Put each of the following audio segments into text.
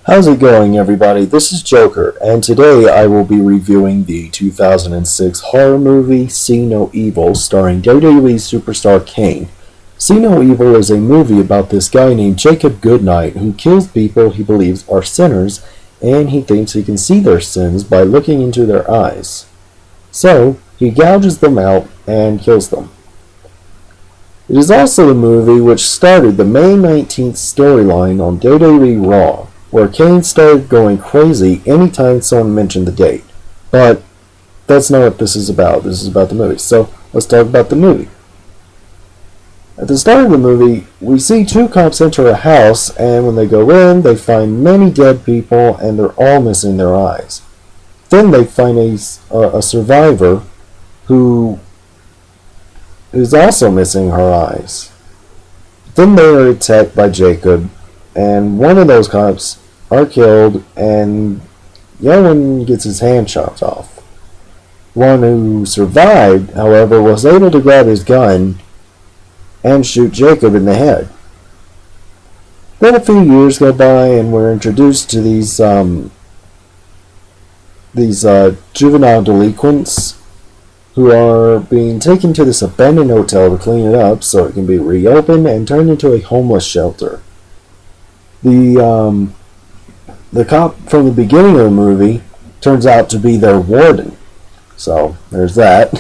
How's it going, everybody? This is Joker, and today I will be reviewing the 2006 horror movie See No Evil, starring WWE superstar Kane. See No Evil is a movie about this guy named Jacob Goodnight who kills people he believes are sinners, and he thinks he can see their sins by looking into their eyes. So, he gouges them out and kills them. It is also the movie which started the May 19th storyline on WWE Raw, where Kane started going crazy anytime someone mentioned the date. But that's not what this is about. This is about the movie. So let's talk about the movie. At the start of the movie, we see two cops enter a house, and when they go in, they find many dead people, and they're all missing their eyes. Then they find a survivor who is also missing her eyes. Then they are attacked by Jacob, and one of those cops are killed, and the other one gets his hand chopped off. One who survived, however, was able to grab his gun and shoot Jacob in the head. Then a few years go by, and we're introduced to these juvenile delinquents who are being taken to this abandoned hotel to clean it up so it can be reopened and turned into a homeless shelter. The cop from the beginning of the movie turns out to be their warden. So, there's that.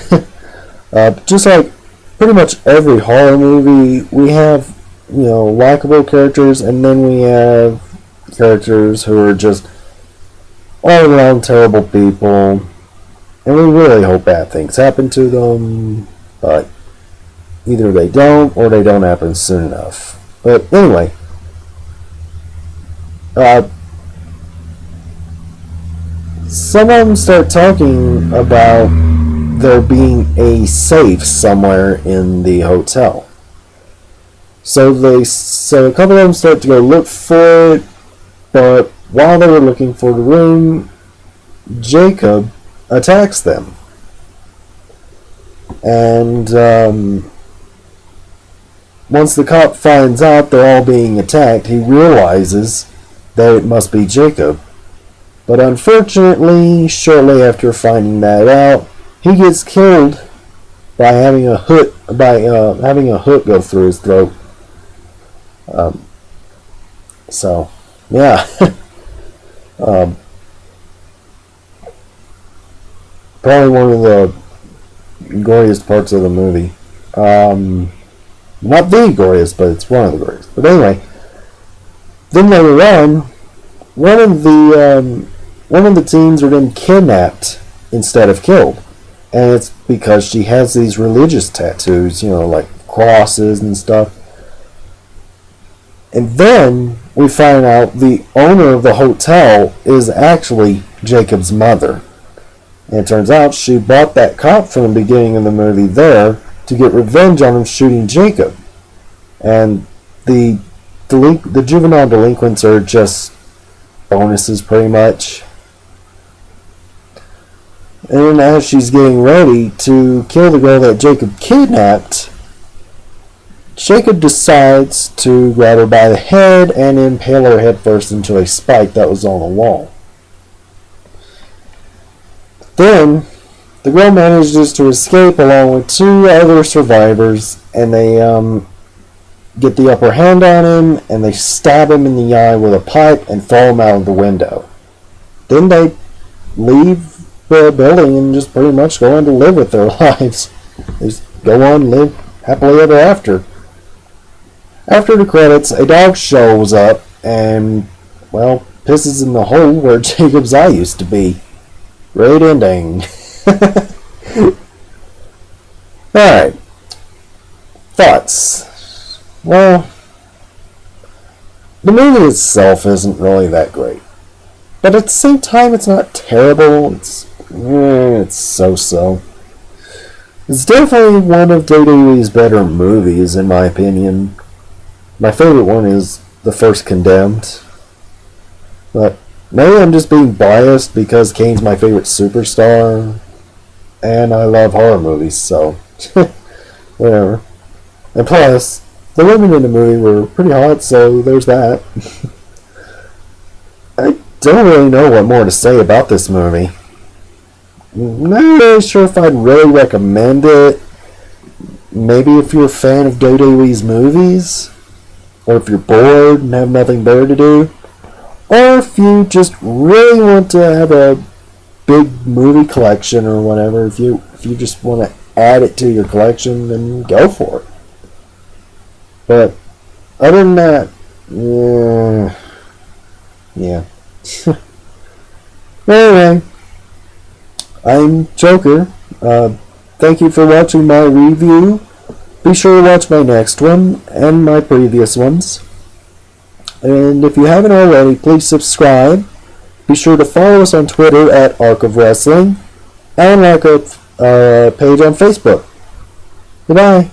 Just like pretty much every horror movie, we have, likable characters, and then we have characters who are just all around terrible people, and we really hope bad things happen to them, but either they don't, or they don't happen soon enough. But anyway, some of them start talking about there being a safe somewhere in the hotel. So a couple of them start to go look for it, but while they were looking for the room, Jacob attacks them. And once the cop finds out they're all being attacked, he realizes that it must be Jacob. But unfortunately, shortly after finding that out, he gets killed by having a hook go through his throat. So, yeah. Probably one of the goriest parts of the movie. Not the goriest, but it's one of the goriest. But anyway, then later on, one of the teens are then kidnapped instead of killed, and it's because she has these religious tattoos, like crosses and stuff. And then we find out the owner of the hotel is actually Jacob's mother. And it turns out she bought that cop from the beginning of the movie there to get revenge on him shooting Jacob. And the juvenile delinquents are just bonuses, pretty much. And as she's getting ready to kill the girl that Jacob kidnapped, Jacob decides to grab her by the head and impale her head first into a spike that was on the wall. Then, the girl manages to escape along with two other survivors, and they get the upper hand on him, and they stab him in the eye with a pipe and throw him out of the window. Then they leave the building and just pretty much go on to live with their lives. They just go on and live happily ever after. After the credits, a dog shows up and, pisses in the hole where Jacob's eye used to be. Great ending. Alright. Thoughts. Well, the movie itself isn't really that great. But at the same time, it's not terrible. It's so-so. It's definitely one of WWE's better movies, in my opinion. My favorite one is the first Condemned. But maybe I'm just being biased because Kane's my favorite superstar. And I love horror movies, so whatever. And plus, the women in the movie were pretty hot, so there's that. don't really know what more to say about this movie. Not really sure if I'd really recommend it. Maybe if you're a fan of WWE's movies, or if you're bored and have nothing better to do, or if you just really want to have a big movie collection or whatever, if you just want to add it to your collection, then go for it. But other than that, yeah. Anyway, I'm Joker. Thank you for watching my review. Be sure to watch my next one and my previous ones. And if you haven't already, please subscribe. Be sure to follow us on Twitter at Arc of Wrestling and like our page on Facebook. Goodbye.